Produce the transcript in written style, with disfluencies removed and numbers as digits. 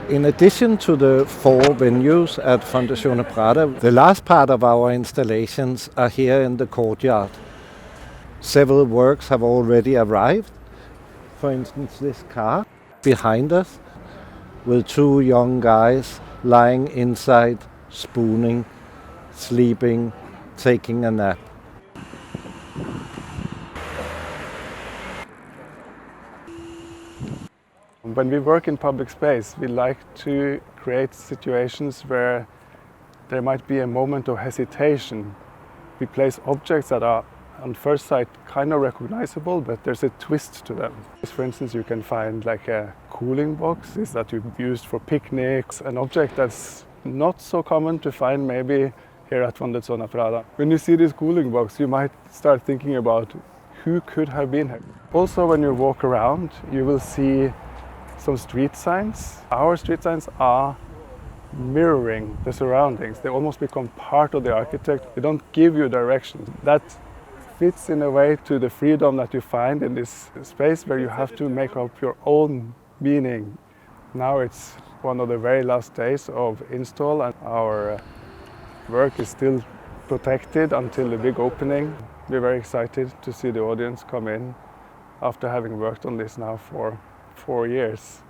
In addition to the 4 venues at Fondazione Prada, the last part of our installations are here in the courtyard. Several works have already arrived. For instance, this car behind us with 2 young guys lying inside, spooning, sleeping, taking a nap. When we work in public space, we like to create situations where there might be a moment of hesitation. We place objects that are on first sight kind of recognizable, but there's a twist to them. For instance, you can find like a cooling box that you've used for picnics, an object that's not so common to find maybe here at Fondazione Prada. When you see this cooling box, you might start thinking about who could have been here. Also, when you walk around, you will see some street signs. Our street signs are mirroring the surroundings. They almost become part of the architect. They don't give you directions. That fits in a way to the freedom that you find in this space where you have to make up your own meaning. Now it's one of the very last days of install and our work is still protected until the big opening. We're very excited to see the audience come in after having worked on this now for 4 years.